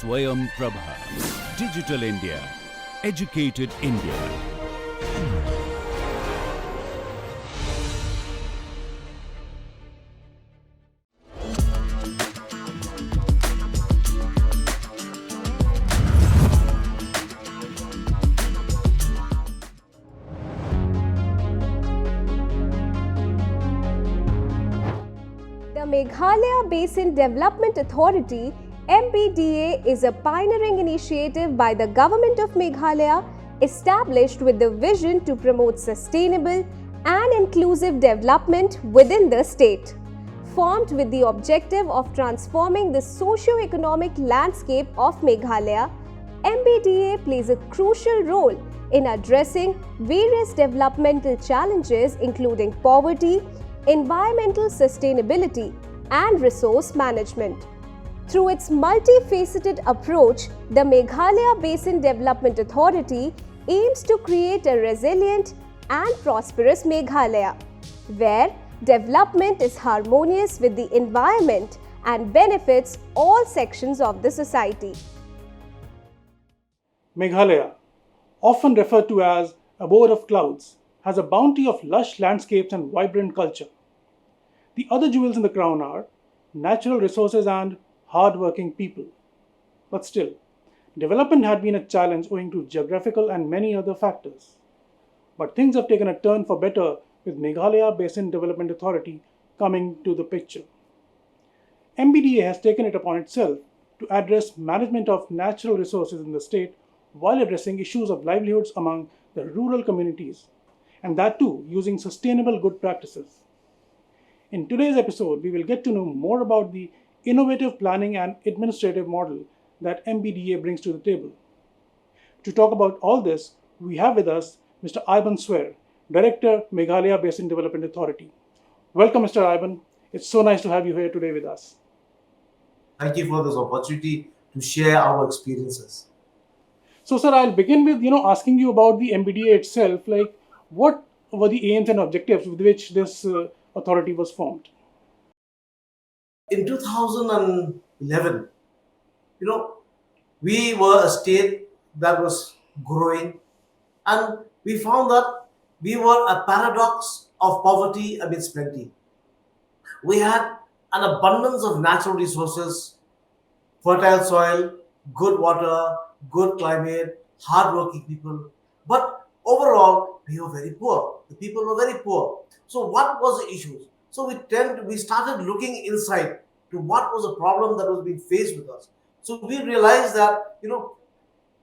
Swayam Prabha. Digital India. Educated India. The Meghalaya Basin Development Authority (MBDA) is a pioneering initiative by the Government of Meghalaya established with the vision to promote sustainable and inclusive development within the state. Formed with the objective of transforming the socio-economic landscape of Meghalaya, MBDA plays a crucial role in addressing various developmental challenges including poverty, environmental sustainability, and resource management. Through its multifaceted approach, the Meghalaya Basin Development Authority aims to create a resilient and prosperous Meghalaya, where development is harmonious with the environment and benefits all sections of the society. Meghalaya, often referred to as abode of clouds, has a bounty of lush landscapes and vibrant culture. The other jewels in the crown are natural resources and hard-working people. But still, development had been a challenge owing to geographical and many other factors. But things have taken a turn for better with Meghalaya Basin Development Authority coming to the picture. MBDA has taken it upon itself to address management of natural resources in the state while addressing issues of livelihoods among the rural communities, and that too using sustainable good practices. In today's episode, we will get to know more about the innovative planning and administrative model that MBDA brings to the table. To talk about all this, we have with us Mr. Aiban Swer, Director, Meghalaya Basin Development Authority. Welcome, Mr. Aiban. It's so nice to have you here today with us. Thank you for this opportunity to share our experiences. So, sir, I'll begin with asking you about the MBDA itself. Like, what were the aims and objectives with which this authority was formed? In 2011, we were a state that was growing, and we found that we were a paradox of poverty amidst plenty. We had an abundance of natural resources, fertile soil, good water, good climate, hardworking people. But overall, we were very poor. The people were very poor. So what was the issue? So we started looking inside to what was the problem that was being faced with us. So we realized that,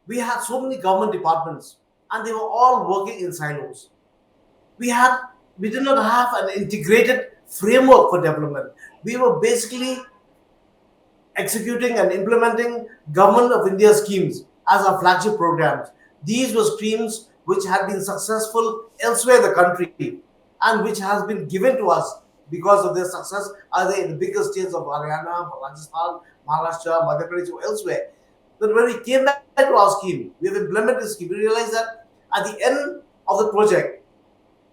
we had so many government departments and they were all working in silos. We did not have an integrated framework for development. We were basically executing and implementing Government of India schemes as our flagship programs. These were schemes which had been successful elsewhere in the country and which has been given to us because of their success either in the bigger states of Haryana, Rajasthan, Maharashtra, Madhya Pradesh, or elsewhere. But when we came back to our scheme, we have implemented the scheme, we realized that at the end of the project,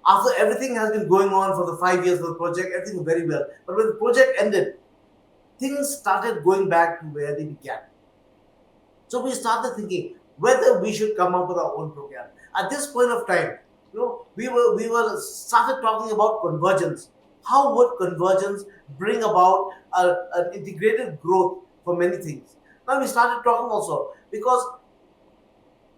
after everything has been going on for the 5 years of the project, everything was very well. But when the project ended, things started going back to where they began. So we started thinking whether we should come up with our own program. At this point of time, we were started talking about convergence. How would convergence bring about an integrated growth for many things? Now we started talking also because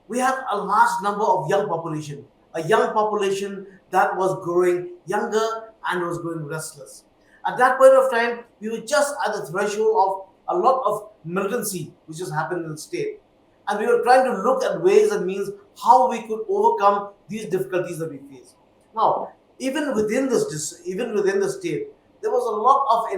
we had a large number of young population, a young population that was growing younger and was growing restless. At that point of time, we were just at the threshold of a lot of militancy which has happened in the state. And we were trying to look at ways and means how we could overcome these difficulties that we face. Now, even within the state, there was a lot of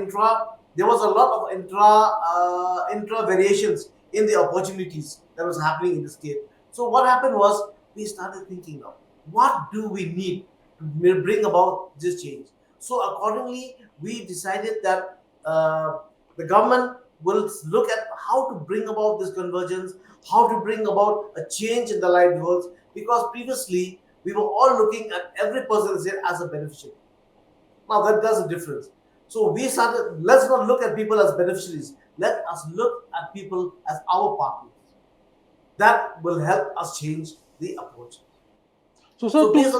intra variations in the opportunities that was happening in the state. So what happened was we started thinking now, what do we need to bring about this change? So accordingly, we decided that the government will look at how to bring about this convergence, how to bring about a change in the livelihoods, because previously we were all looking at every person as a beneficiary. Now that does a difference. So we started, let's not look at people as beneficiaries. let us look at people as our partners. That will help us change the approach. So, sir, So based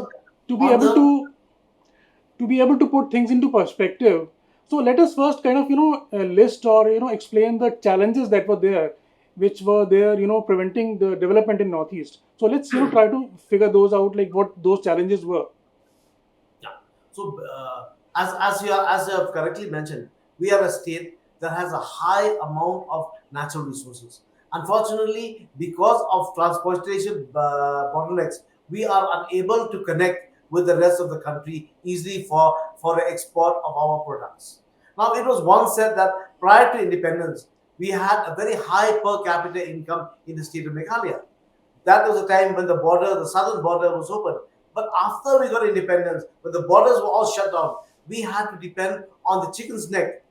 to be on able the to put things into perspective, so let us first kind of list or explain the challenges that were there, which were there, preventing the development in Northeast. So let's try to figure those out, like what those challenges were. Yeah. So, as you have correctly mentioned, we are a state that has a high amount of natural resources. Unfortunately, because of transportation bottlenecks, we are unable to connect with the rest of the country easily for the export of our products. Now, it was once said that prior to independence, we had a very high per capita income in the state of Meghalaya. That was the time when the southern border was open. But after we got independence, when the borders were all shut down, we had to depend on the chicken's neck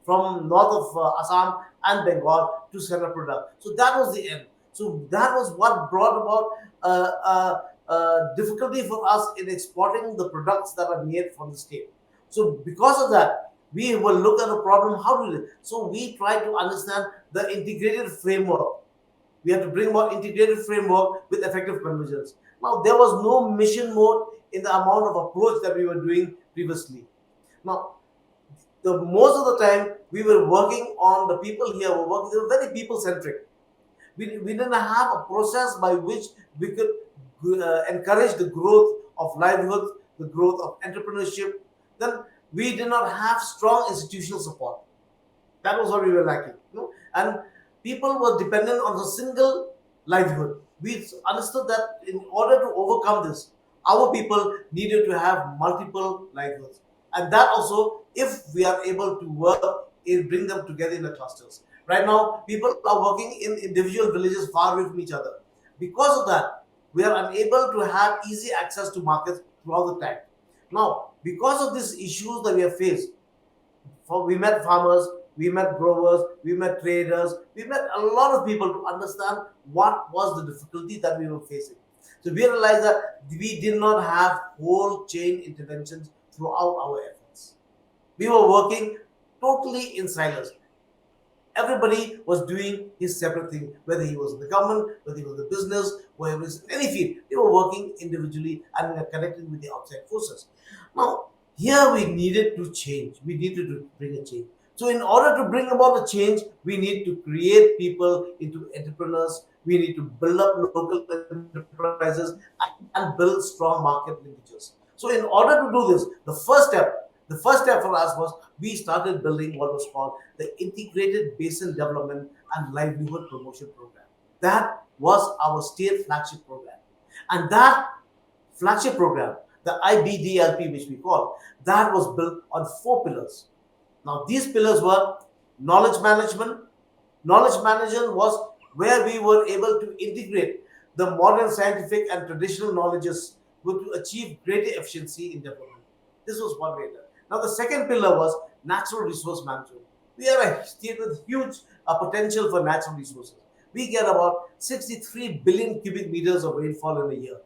from north of Assam and Bengal to sell a product. So that was the end. So that was what brought about difficulty for us in exporting the products that are made from the state. So because of that, we will look at the problem. How do we? So we try to understand the integrated framework. We have to bring about integrated framework with effective convergence. Now, there was no mission mode in the amount of approach that we were doing previously. Now, the most of the time we were working on the people here were working, they were very people centric. We didn't have a process by which we could encourage the growth of livelihood, the growth of entrepreneurship. Then we did not have strong institutional support. That was what we were lacking. And people were dependent on a single livelihood. We understood that in order to overcome this, our people needed to have multiple livelihoods. And that also, if we are able to work, bring them together in the clusters. Right now, people are working in individual villages far away from each other. Because of that, we are unable to have easy access to markets throughout the time. Now, because of these issues that we have faced, we met farmers, we met growers, we met traders, we met a lot of people to understand what was the difficulty that we were facing. So we realized that we did not have whole chain interventions throughout our efforts. We were working totally in silos. Everybody was doing his separate thing, whether he was in the government, whether he was in the business, whether he was in any field. They were working individually and we were connected with the outside forces. Now, here we needed to change. We needed to bring a change. So, in order to bring about a change, we need to create people into entrepreneurs. We need to build up local enterprises and build strong market linkages. So, in order to do this, the first step for us was we started building what was called the Integrated Basin Development and Livelihood Promotion Program. That was our state flagship program. And that flagship program, the IBDLP, which we call, that was built on four pillars. Now, these pillars were knowledge management. Knowledge management was where we were able to integrate the modern scientific and traditional knowledges to achieve greater efficiency in development. This was one way. Now, the second pillar was natural resource management. We are a state with huge potential for natural resources. We get about 63 billion cubic meters of rainfall in a year.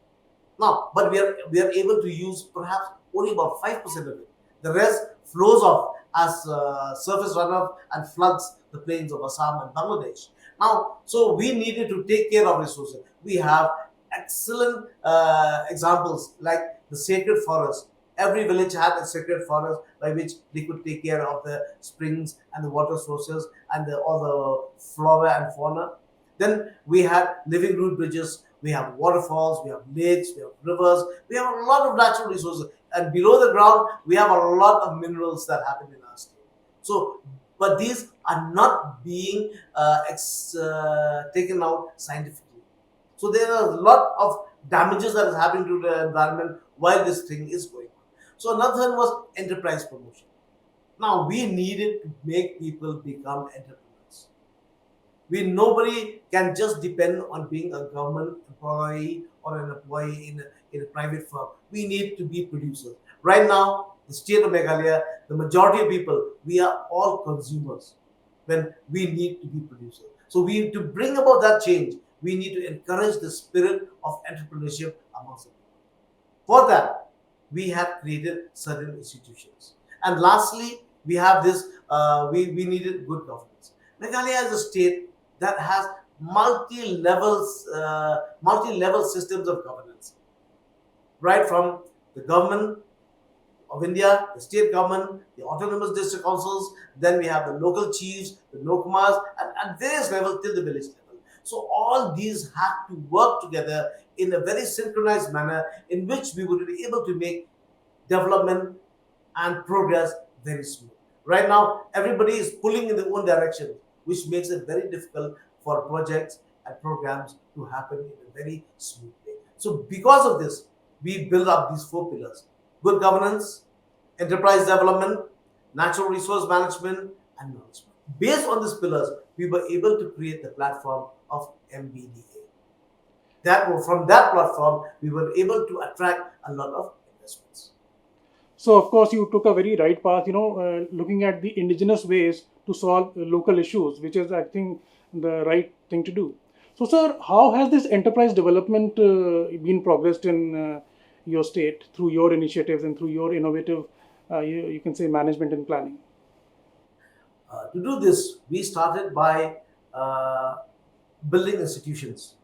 Now, but we are able to use perhaps only about 5% of it. The rest flows off as surface runoff and floods the plains of Assam and Bangladesh. Now, so we needed to take care of resources. We have excellent examples like the sacred forest. Every village had a sacred forest by which they could take care of the springs and the water sources and all the flora and fauna. Then we had living root bridges, we have waterfalls, we have lakes, we have rivers, we have a lot of natural resources. And below the ground, we have a lot of minerals that happen in our state. So, but these are not being taken out scientifically. So there are a lot of damages that is happening to the environment while this thing is going on. So another one was enterprise promotion. Now we needed to make people become entrepreneurs. Nobody can just depend on being a government employee or an employee in a private firm. We need to be producers. Right now, the state of Meghalaya, the majority of people, we are all consumers when we need to be producers. So we to bring about that change, we need to encourage the spirit of entrepreneurship amongst the people. For that, we have created certain institutions. And lastly, we have this, we needed good governance. Meghalaya is a state that has multi-level systems of governance, right from the government of India, the state government, the autonomous district councils, then we have the local chiefs, the Nokumas, and at various levels till the village level. So all these have to work together in a very synchronized manner in which we would be able to make development and progress very smooth. Right now, everybody is pulling in their own direction, which makes it very difficult for projects and programs to happen in a very smooth way. So, because of this, we build up these four pillars: good governance, enterprise development, natural resource management, and management. Based on these pillars, we were able to create the platform of MBDA. From that platform, we were able to attract a lot of investments. So, of course, you took a very right path, looking at the indigenous ways to solve local issues, which is, I think, the right thing to do. So, sir, how has this enterprise development been progressed in your state through your initiatives and through your innovative, you can say, management and planning? To do this, we started by uh, building institutions.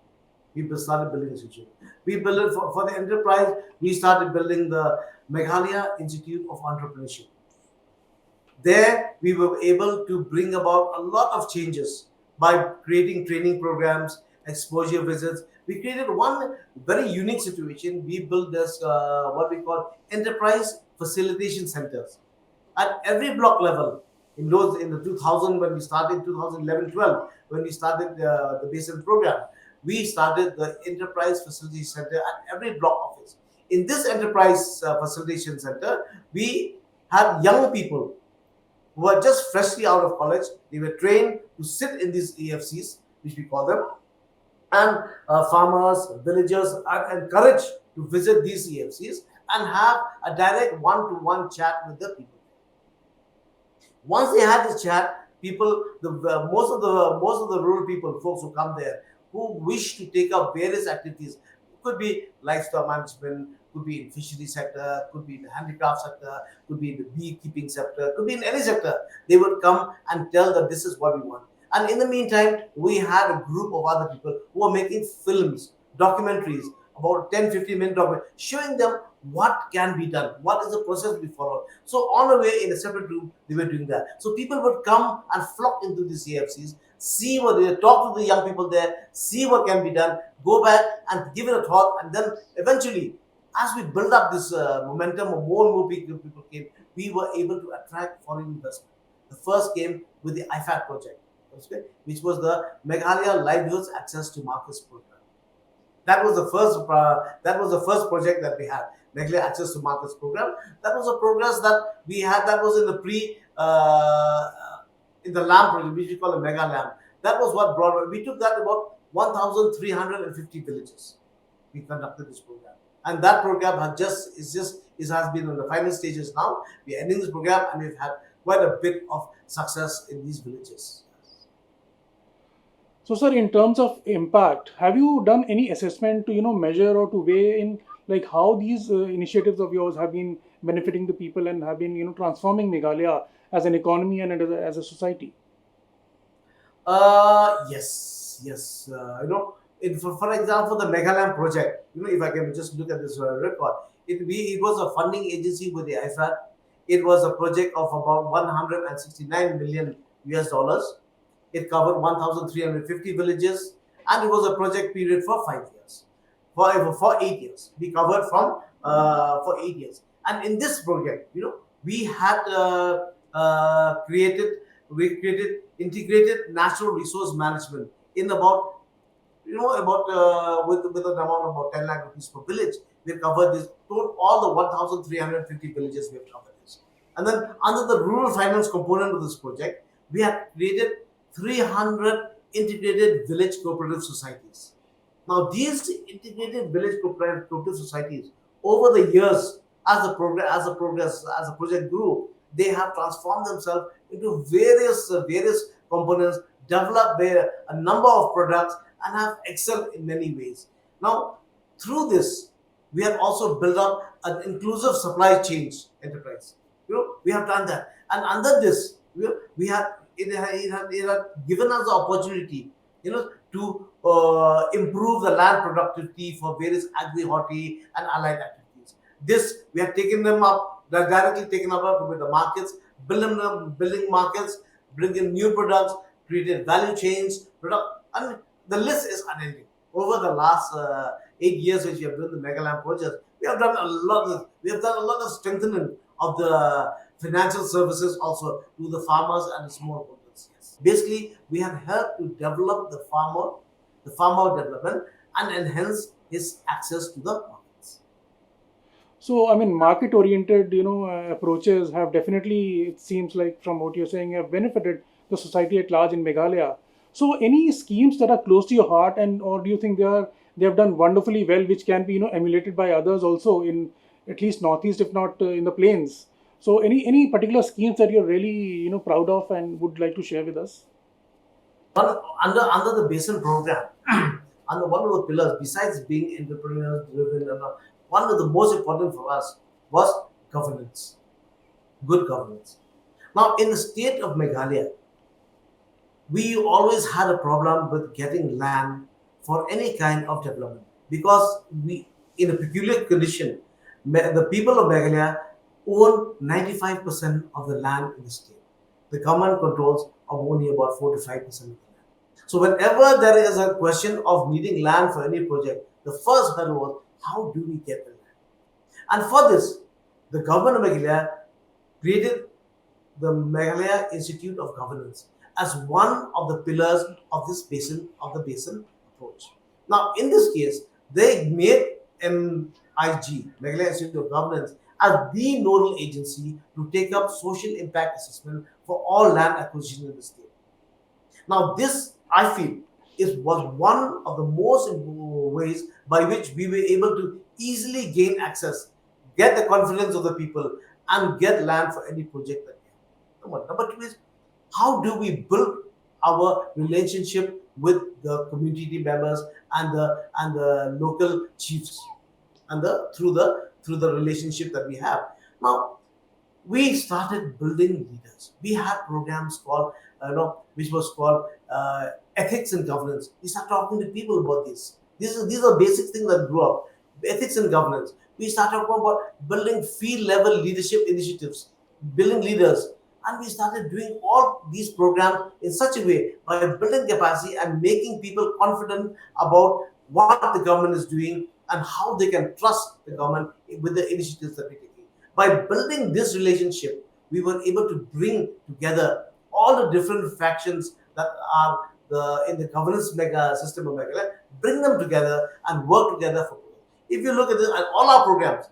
Started building institutions. We built it for the enterprise. We started building the Meghalaya Institute of Entrepreneurship. There, we were able to bring about a lot of changes by creating training programs, exposure visits. We created one very unique situation. We built this what we call enterprise facilitation centers at every block level. In the 2000 when we started 2011-12 when we started the Basin program, we started the enterprise facility center at every block office. In this enterprise facilitation center, we had young people who were just freshly out of college. They were trained to sit in these EFCs, which we call them, and farmers, villagers are encouraged to visit these EFCs and have a direct one-to-one chat with the people. Once they had this chat, most of the rural people, folks who come there, who wish to take up various activities, could be livestock management, could be in fishery sector, could be in the handicraft sector, could be in the beekeeping sector, could be in any sector. They would come and tell that this is what we want. And in the meantime, we had a group of other people who are making films, documentaries, about 10, 15-minute document, showing them what can be done, what is the process we follow. So on the way in a separate room, they were doing that. So people would come and flock into these AFCs, see what they talk to the young people there, see what can be done, go back and give it a thought, and then eventually, as we build up this momentum of more and more people came, we were able to attract foreign investment. The first came with the IFAC project, okay, which was the Meghalaya Livelihoods Access to Markets program. That was the first project that we had, Meghalaya Access to Markets program. That was a progress that we had. That was in the in the LAM project, which we call a Mega LAM. That was what brought. We took that about 1,350 villages. We conducted this program, and that program has been in the final stages now. We're ending this program, and we've had quite a bit of success in these villages. So, sir, in terms of impact, have you done any assessment to measure or to weigh in like how these initiatives of yours have been benefiting the people and have been transforming Meghalaya as an economy and as a society? Yes. For example, the Meghalaya project. If I can just look at this record, it was a funding agency with the IFAD. It was a project of about 169 million US dollars. It covered 1,350 villages, and it was a project period for 5 years, for 8 years. We covered from for 8 years, and in this project, we had created integrated natural resource management in about with an amount of about 10 lakh rupees per village. We have covered this all the 1,350 villages. We have covered this, and then under the rural finance component of this project, we have created 300 integrated village cooperative societies. Now, these integrated village cooperative societies, over the years, as the project grew, they have transformed themselves into various components, developed a number of products, and have excelled in many ways. Now, through this, we have also built up an inclusive supply chain enterprise. We have done that, and under this, we have it had given us the opportunity, to improve the land productivity for various agri-horti and allied activities. This we have taken them up, they're directly taken up with the markets, building markets, bringing new products, created value chains, and the list is unending. Over the last 8 years, which we have done the Meghalaya project, we have done a lot of strengthening of the financial services also to the farmers and the small holders. Yes. Basically, we have helped to develop the farmer development, and enhance his access to the markets. So, I mean, market-oriented, approaches have definitely, it seems like from what you're saying, have benefited the society at large in Meghalaya. So, any schemes that are close to your heart, and or do you think they have done wonderfully well, which can be emulated by others also in at least northeast, if not in the plains? So, any particular schemes that you're really proud of and would like to share with us? Under the Basin program, under one of the pillars, besides being entrepreneur driven, one of the most important for us was governance, good governance. Now, in the state of Meghalaya, we always had a problem with getting land for any kind of development, because we, in a peculiar condition, the people of Meghalaya own 95% of the land in the state. The government controls of only about 4 to 5% of the land. So whenever there is a question of needing land for any project, the first hurdle was, how do we get the land? And for this, the government of Meghalaya created the Meghalaya Institute of Governance as one of the pillars of the basin approach. Now, in this case, they made MIG, Meghalaya Institute of Governance, as the nodal agency to take up social impact assessment for all land acquisition in the state. Now, this I feel was one of the most important ways by which we were able to easily gain access, get the confidence of the people, and get land for any project that we have. Number one. Number two is, how do we build our relationship with the community members and the local chiefs, and through the relationship that we have. Now, we started building leaders. We had programs called, which was called ethics and governance. We started talking to people about this. These are basic things that grew up. Ethics and governance. We started talking about building field level leadership initiatives, building leaders, and we started doing all these programs in such a way by building capacity and making people confident about what the government is doing and how they can trust the government with the initiatives that we're taking. By building this relationship, we were able to bring together all the different factions that are in the governance mega system of Meghalaya, bring them together and work together for growth. If you look at this, at all our programs,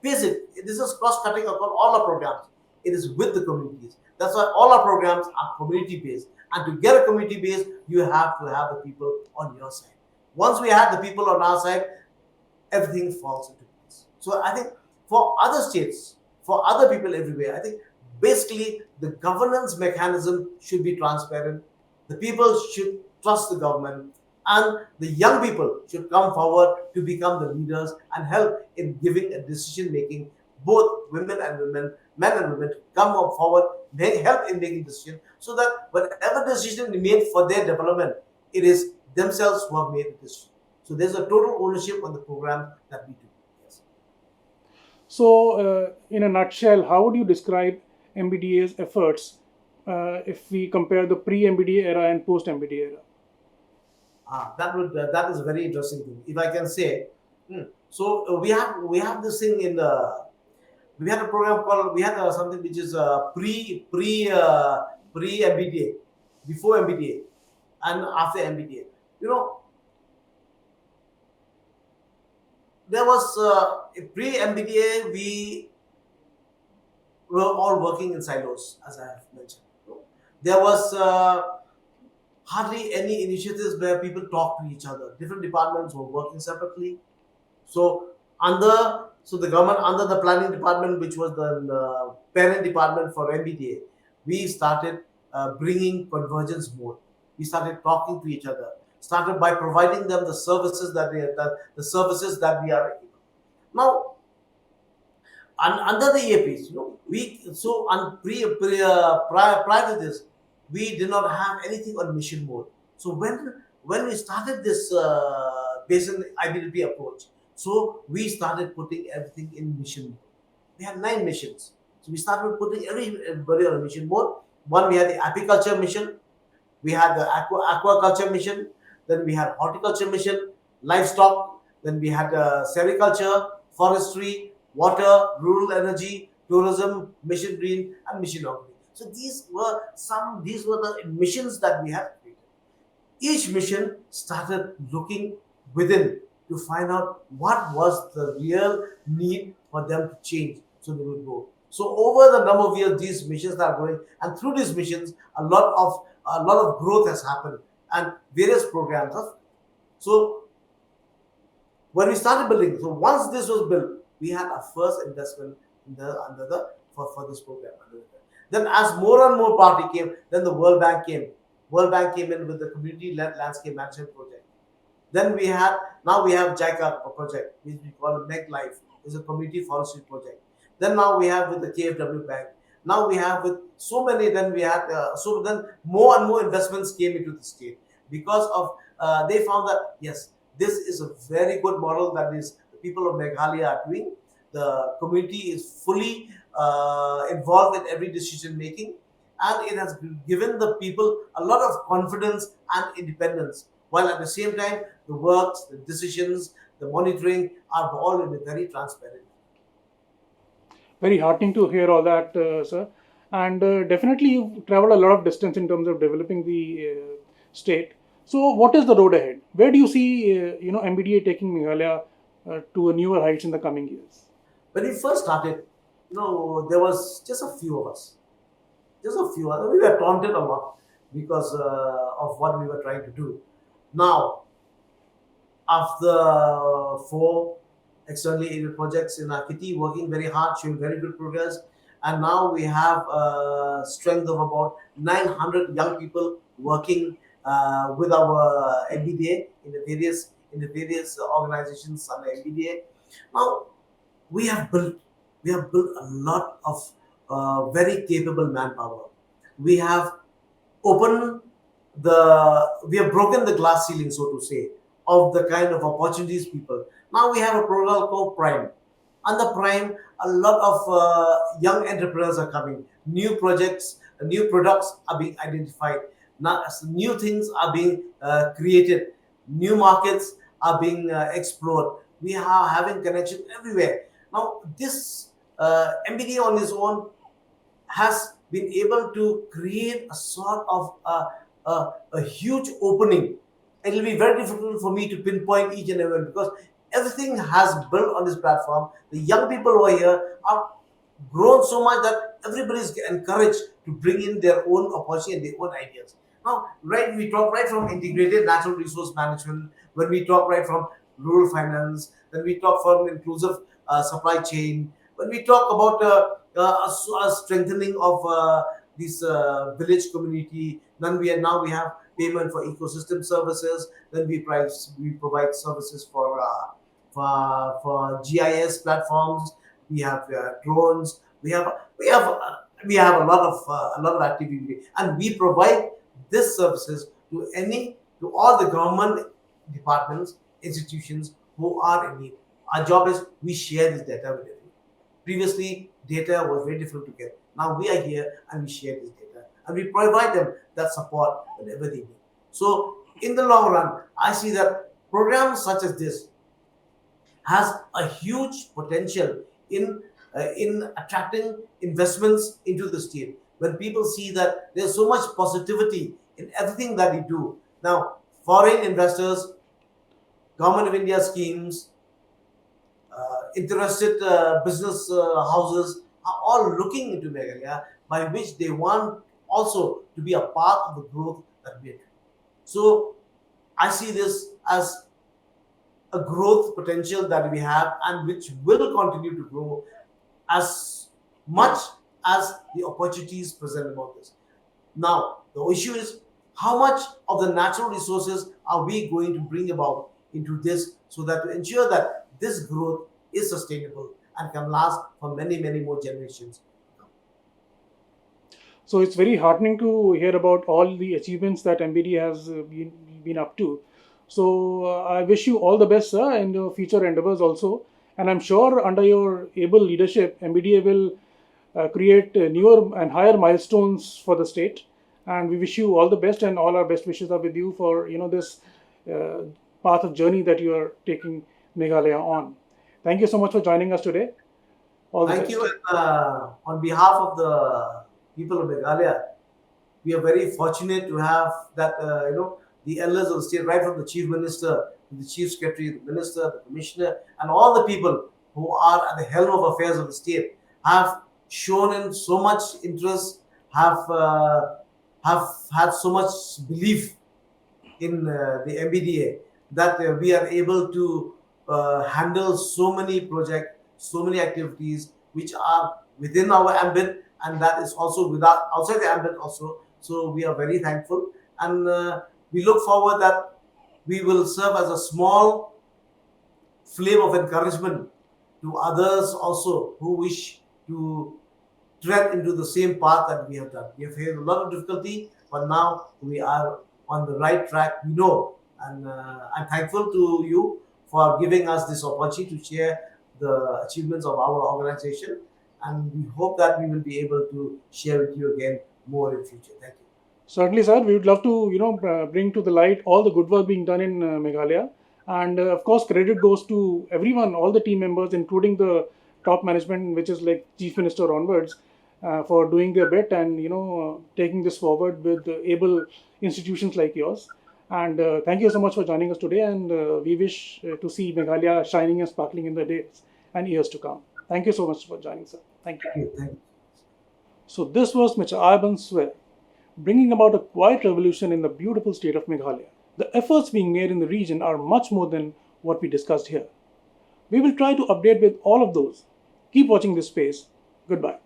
this is cross-cutting across all our programs. It is with the communities. That's why all our programs are community-based. And to get a community base, you have to have the people on your side. Once we have the people on our side, everything falls into place. So I think for other states, for other people everywhere, I think basically the governance mechanism should be transparent. The people should trust the government, and the young people should come forward to become the leaders and help in giving a decision making. Both women and men and women to come forward, they help in making decisions, so that whatever decision is made for their development, it is themselves who have made the decision. So there's a total ownership on the program that we do. Yes. So, in a nutshell, how would you describe MBDA's efforts if we compare the pre-MBDA era and post-MBDA era? That is a very interesting thing. If I can say, we have this thing in the. We had a program called, we had something which is pre MBDA, before MBDA, and after MBDA. There was pre MBDA, we were all working in silos, as I have mentioned. There was hardly any initiatives where people talk to each other. Different departments were working separately. So the government, under the planning department, which was the parent department for MBDA, we started bringing convergence mode. We started talking to each other. Started by providing them the services that we are able. Now, under the EAPs, prior to this, we did not have anything on mission mode. So when we started this Basin IBDP approach, so we started putting everything in mission mode. We had 9 missions. So we started putting everybody on a mission mode. One, we had the apiculture mission, we had the aquaculture mission, then we had horticulture mission, livestock, then we had sericulture, forestry, water, rural energy, tourism, mission green, and mission organic. So these were the missions that we had created. Each mission started looking within to find out what was the real need for them to change so they would go. So over the number of years, these missions are going, and through these missions, a lot of growth has happened and various programs have. So when we started building, so once this was built, we had our first investment under the for this program. Then as more and more party came, then the World Bank came. World Bank came in with the community landscape management project. Then we have JICA project, which we call Meg Life, is a community forestry project. Then now we have with the KFW Bank. Now we have with so many. Then we had so then more and more investments came into the state because of they found that yes, this is a very good model that is the people of Meghalaya are doing. The community is fully involved in every decision making, and it has given the people a lot of confidence and independence. While at the same time, the works, the decisions, the monitoring are all in a very transparent. Very heartening to hear all that, sir. And definitely, you've traveled a lot of distance in terms of developing the state. So, what is the road ahead? Where do you see, MBDA taking Meghalaya to a newer heights in the coming years? When we first started, there was just a few of us. Just a few others. We were taunted a lot because of what we were trying to do. Now, after 4 externally aided projects in our kitty, working very hard, showing very good progress, and now we have a strength of about 900 young people working with our MBDA in the various organizations under MBDA. Now we have built a lot of very capable manpower. We have opened we have broken the glass ceiling, so to say, of the kind of opportunities people. Now we have a program called Prime. Under Prime, a lot of young entrepreneurs are coming. New projects, new products are being identified. Now, new things are being created. New markets are being explored. We are having connection everywhere. Now, this MBDA on its own has been able to create a sort of a huge opening. It will be very difficult for me to pinpoint each and every one because everything has built on this platform. The young people who are here are grown so much that everybody is encouraged to bring in their own opportunity and their own ideas. Now, we talk right from integrated natural resource management, when we talk right from rural finance, then we talk from inclusive supply chain, when we talk about a strengthening of this village community, then we have payment for ecosystem services, then we provide services for GIS platforms, we have drones, we have a lot of activity, and we provide this services to all the government departments, institutions who are in need. Our job is we share this data with everyone. Previously, data was very difficult to get. Now we are here and we share this data and we provide them that support whenever they need. So, in the long run, I see that programs such as this has a huge potential in attracting investments into the state. When people see that there's so much positivity in everything that we do. Now, foreign investors, government of India schemes, interested business houses are all looking into Meghalaya, by which they want also to be a part of the growth that we are doing. So I see this as a growth potential that we have and which will continue to grow as much as the opportunities present about this. Now, the issue is how much of the natural resources are we going to bring about into this so that to ensure that this growth is sustainable and can last for many, many more generations. So it's very heartening to hear about all the achievements that MBD has been up to. So I wish you all the best, sir, in your future endeavors also. And I'm sure under your able leadership, MBDA will create newer and higher milestones for the state. And we wish you all the best, and all our best wishes are with you for this uh, path of journey that you are taking Meghalaya on. Thank you so much for joining us today. All the Thank best. you. And, on behalf of the people of Meghalaya, we are very fortunate to have that, the elders of the state, right from the chief minister, the chief secretary, the minister, the commissioner, and all the people who are at the helm of affairs of the state have shown in so much interest, have had so much belief in the MBDA that we are able to handle so many projects, so many activities which are within our ambit, and that is also without outside the ambit also. So we are very thankful, and we look forward that we will serve as a small flame of encouragement to others also who wish to tread into the same path that we have done. We have faced a lot of difficulty, but now we are on the right track. We know, and I'm thankful to you for giving us this opportunity to share the achievements of our organization, and we hope that we will be able to share with you again more in future. Thank you. Certainly, sir. We would love to, bring to the light all the good work being done in Meghalaya, and of course, credit goes to everyone, all the team members, including the top management, which is like chief minister onwards, for doing their bit and taking this forward with able institutions like yours. And thank you so much for joining us today. And we wish to see Meghalaya shining and sparkling in the days and years to come. Thank you so much for joining, sir. Thank you. Thank you. Thank you. So this was Mr.Aiban Swer, bringing about a quiet revolution in the beautiful state of Meghalaya. The efforts being made in the region are much more than what we discussed here. We will try to update with all of those. Keep watching this space. Goodbye.